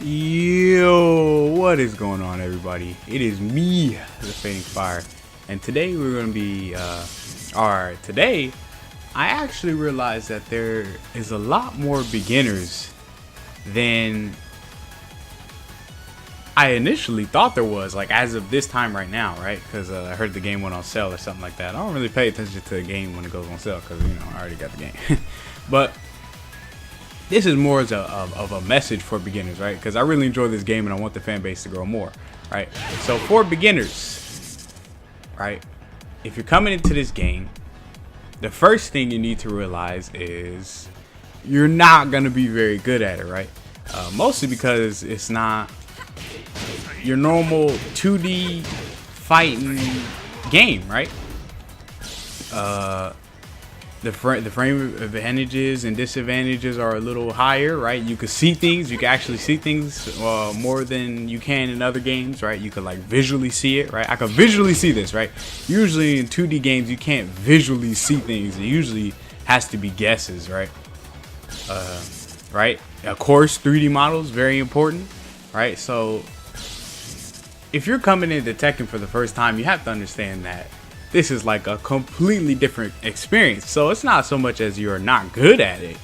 Yo, what is going on, everybody? It is me, the Fading Fire, and today we're going to be, today I actually realized that there is a lot more beginners than I initially thought there was, like as of this time right now, right? Because I heard the game went on sale or something like that. I don't really pay attention to the game when it goes on sale because, you know, I already got the game. But this is more as of a message for beginners, right? Because I really enjoy this game and I want the fan base to grow more, right? So for beginners, right, if you're coming into this game, the first thing you need to realize is you're not going to be very good at it, right? Mostly because it's not your normal 2D fighting game, right? The frame advantages and disadvantages are a little higher, right? You can see things. You can actually see things more than you can in other games, right? You could like visually see it, right? I can visually see this, right? Usually in 2D games, you can't visually see things. It usually has to be guesses, right? Right? Of course, 3D models, very important, right? So if you're coming into Tekken for the first time, you have to understand that this is like a completely different experience. So it's not so much as you're not good at it.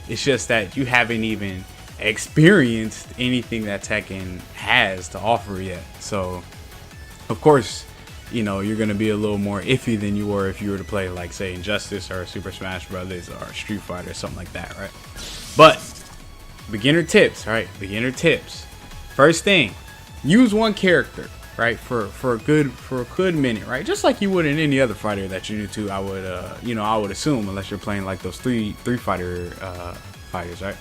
It's just that you haven't even experienced anything that Tekken has to offer yet. So of course, you know, you're going to be a little more iffy than you were if you were to play like say Injustice or Super Smash Brothers or Street Fighter or something like that, right? But beginner tips, right? Beginner tips. First thing, use one character, right, for a good minute, right? Just like you would in any other fighter that you're new to. I would assume, unless you're playing like those three fighter fighters, right?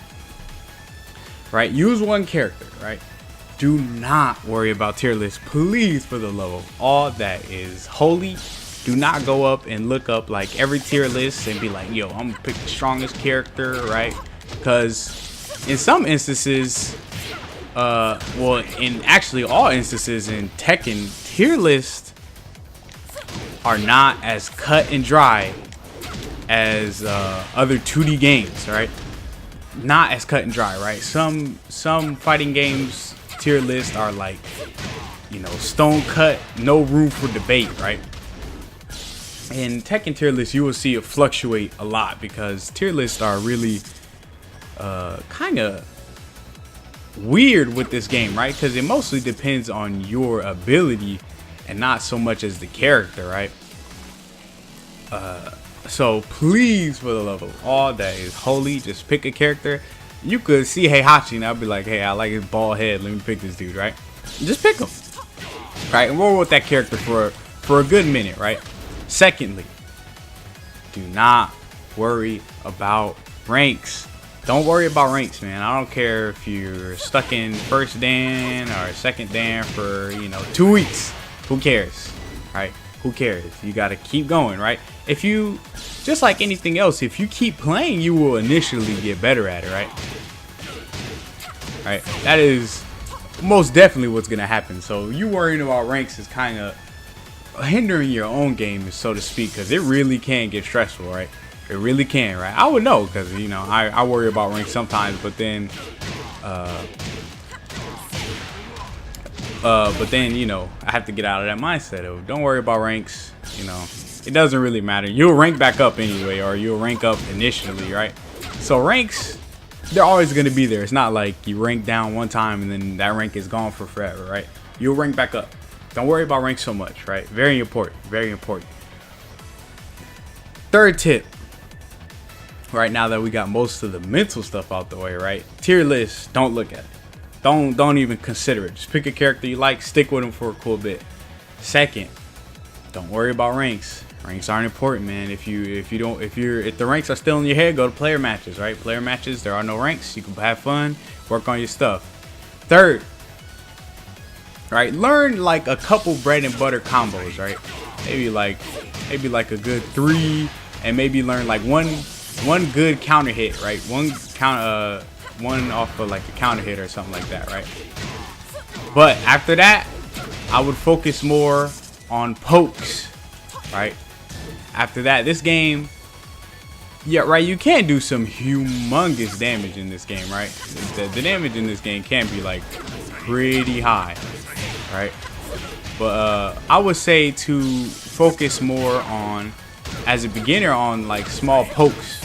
Right, use one character, right? Do not worry about tier lists, please, for the love of all that is holy. Do not go up and look up like every tier list and be like, yo, I'm gonna pick the strongest character, right? Because in some instances, well, in actually all instances in Tekken, tier lists are not as cut and dry as other 2D games, right? Not as cut and dry, right? Some fighting games tier lists are like, you know, stone cut, no room for debate, right? In Tekken tier lists, you will see it fluctuate a lot because tier lists are really kind of weird with this game, right? Because it mostly depends on your ability and not so much as the character, right? So please, for the love of all that is holy, just pick a character. You could see Heihachi and I'll be like, hey, I like his bald head, let me pick this dude, right? Just pick him, right? And roll with that character for a good minute, right? Secondly, do not worry about ranks. Don't worry about ranks, man. I don't care if you're stuck in first Dan or second Dan for, you know, 2 weeks. Who cares, right? Who cares? You got to keep going, right? If you, just like anything else, if you keep playing, you will initially get better at it, right? Right? That is most definitely what's going to happen. So you worrying about ranks is kind of hindering your own game, so to speak, because it really can get stressful, right? It really can, right? I would know because, you know, I worry about ranks sometimes, but then you know, I have to get out of that mindset of don't worry about ranks. You know, it doesn't really matter. You'll rank back up anyway, or you'll rank up initially, right? So ranks, they're always going to be there. It's not like you rank down one time and then that rank is gone for forever, right? You'll rank back up. Don't worry about ranks so much, right? Very important, very important. Third tip. Right now that we got most of the mental stuff out the way, right? Tier lists, don't look at it. Don't even consider it. Just pick a character you like, stick with them for a cool bit. Second, don't worry about ranks. Ranks aren't important, man. If the ranks are still in your head, go to player matches, right? Player matches, there are no ranks. You can have fun, work on your stuff. Third, right? Learn like a couple bread and butter combos, right? Maybe like a good 3, and maybe learn like one good counter hit, right? One off of like a counter hit or something like that, right? But after that, I would focus more on pokes, right? After that, this game yeah, right, you can do some humongous damage in this game, right? The damage in this game can be like pretty high, right? But I would say to focus more on, as a beginner, on like small pokes,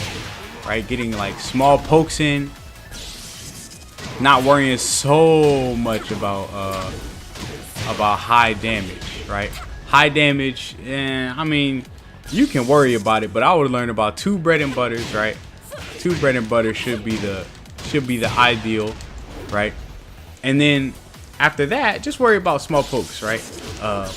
right? Getting like small pokes in, not worrying so much about high damage, right? High damage, I mean, you can worry about it, but I would learn about 2 bread and butters, right? 2 bread and butter should be the ideal, right? And then after that, just worry about small pokes, right?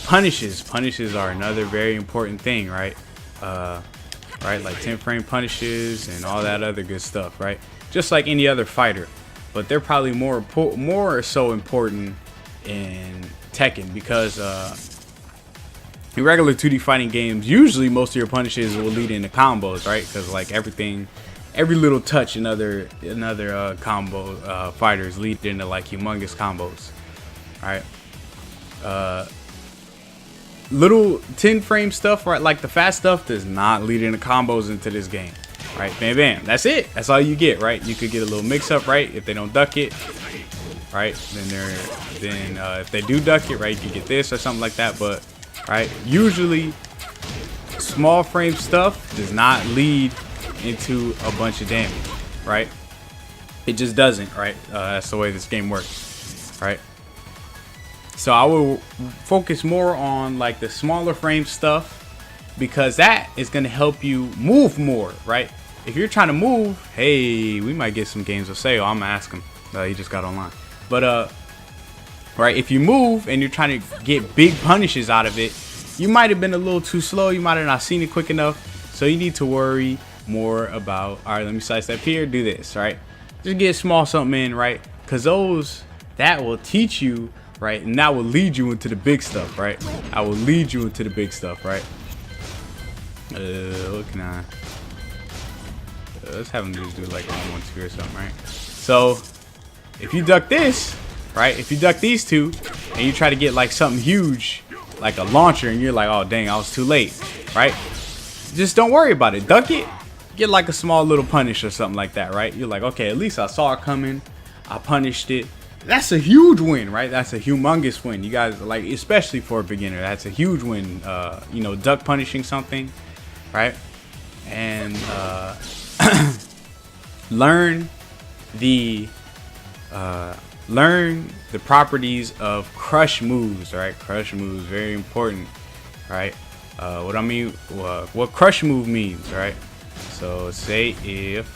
Punishes are another very important thing, right? Right, like 10 frame punishes and all that other good stuff, right? Just like any other fighter, but they're probably more so important in Tekken, because in regular 2D fighting games, usually most of your punishes will lead into combos, right? Because like every little touch in other combo fighters lead into like humongous combos, right? Little 10 frame stuff, right? Like the fast stuff does not lead into combos into this game, right? Bam, bam. That's it. That's all you get, right? You could get a little mix up, right? If they don't duck it, right? Then if they do duck it, right, you can get this or something like that. But right, usually small frame stuff does not lead into a bunch of damage, right? It just doesn't, right? That's the way this game works, right? So I will focus more on like the smaller frame stuff, because that is going to help you move more, right? If you're trying to move, hey, we might get some games of sale. I'm gonna ask him. He just got online. But right, if you move and you're trying to get big punishes out of it, you might have been a little too slow. You might have not seen it quick enough. So you need to worry more about, all right, let me sidestep here, do this, right? Just get small something in, right? Because that will teach you, right? And that will lead you into the big stuff, right? I will lead you into the big stuff, right? What can I? Let's have him just do like 1-1-2 or something, right? So if you duck this, right? If you duck these two and you try to get like something huge, like a launcher, and you're like, oh dang, I was too late, right? Just don't worry about it. Duck it. Get like a small little punish or something like that, right? You're like, okay, at least I saw it coming. I punished it. That's a huge win, right? That's a humongous win. You guys, like, especially for a beginner, that's a huge win. You know, duck punishing something, right? And learn the properties of crush moves, right? Crush moves, very important, right? What crush move means, right? So say if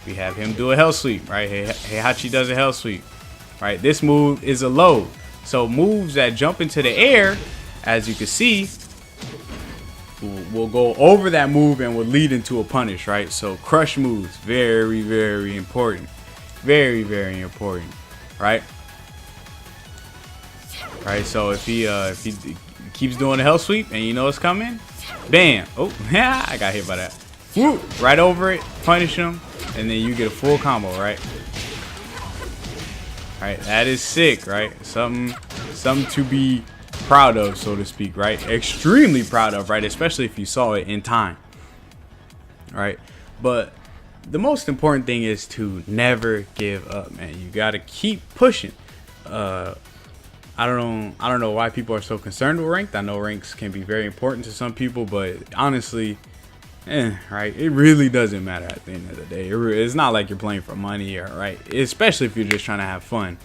we have him do a hell sweep, right? Heihachi does a hell sweep, right? This move is a load. So moves that jump into the air, as you can see, will go over that move and will lead into a punish, right? So crush moves, very, very important. Very, very important, right? Right, so if he keeps doing the hell sweep and you know it's coming, bam! Oh, yeah, I got hit by that. Woo! Right over it, punish him, and then you get a full combo, right? Right, that is sick, right? Something to be proud of, so to speak, right? Extremely proud of, right? Especially if you saw it in time, right? But the most important thing is to never give up, man. You gotta keep pushing. I don't know why people are so concerned with ranked. I know ranks can be very important to some people, but honestly, right? It really doesn't matter at the end of the day. It's not like you're playing for money, or right? Especially if you're just trying to have fun.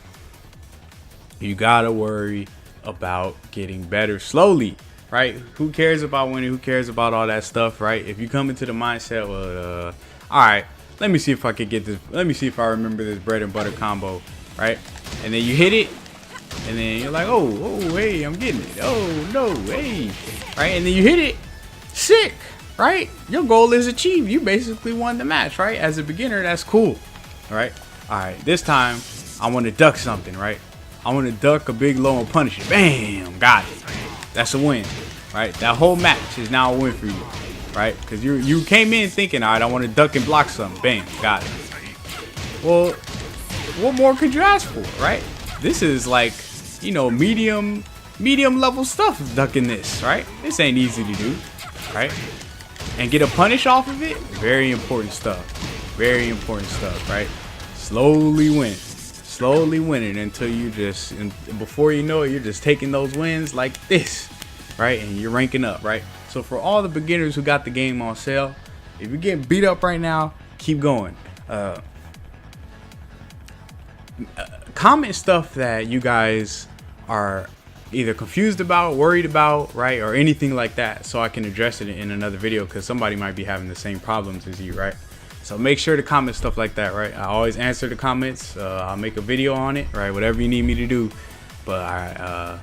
You gotta worry about getting better slowly, right? Who cares about winning? Who cares about all that stuff, right? If you come into the mindset, well, all right, let me see if I could get this. Let me see if I remember this bread and butter combo, right? And then you hit it, and then you're like, oh, hey, I'm getting it. Oh no, hey, right? And then you hit it, sick, right? Your goal is achieved. You basically won the match, right? As a beginner, that's cool, all right? All right, this time I want to duck something, right? I want to duck a big low and punish it. Bam, got it. That's a win, right? That whole match is now a win for you, right? Because you came in thinking, all right, I want to duck and block something. Bam, got it. Well, what more could you ask for, right? This is like, you know, medium level stuff, ducking this, right? This ain't easy to do, right? and get a punish off of it, very important stuff. Very important stuff, right? Slowly win. Slowly winning until you just, and before you know it, you're just taking those wins like this, right? And you're ranking up, right? So for all the beginners who got the game on sale, if you're getting beat up right now, keep going. Comment stuff that you guys are either confused about, worried about, right, or anything like that, so I can address it in another video, because somebody might be having the same problems as you, right? So make sure to comment stuff like that, right? I always answer the comments. I'll make a video on it, right? Whatever you need me to do. But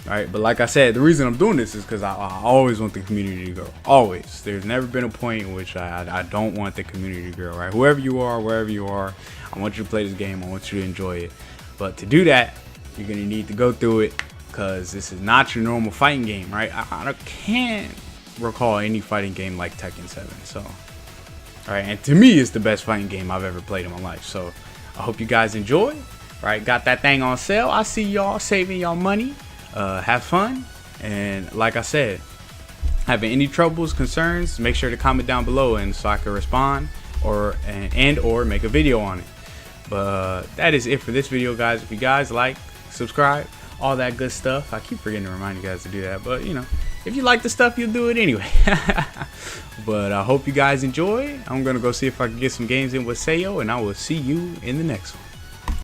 but like I said, the reason I'm doing this is because I always want the community to grow. Always. There's never been a point in which I don't want the community to grow, right? Whoever you are, wherever you are, I want you to play this game. I want you to enjoy it. But to do that, you're gonna need to go through it, because this is not your normal fighting game, right? I can't recall any fighting game like Tekken 7. So, all right, and to me, it's the best fighting game I've ever played in my life. So I hope you guys enjoy. Right, got that thing on sale. I see y'all saving y'all money. Have fun, and like I said, having any troubles, concerns, make sure to comment down below, and so I can respond or make a video on it. But that is it for this video, guys. If you guys like, subscribe, all that good stuff. I keep forgetting to remind you guys to do that, but you know, if you like the stuff, you'll do it anyway. But I hope you guys enjoy. I'm gonna go see if I can get some games in with Sayo, and I will see you in the next one.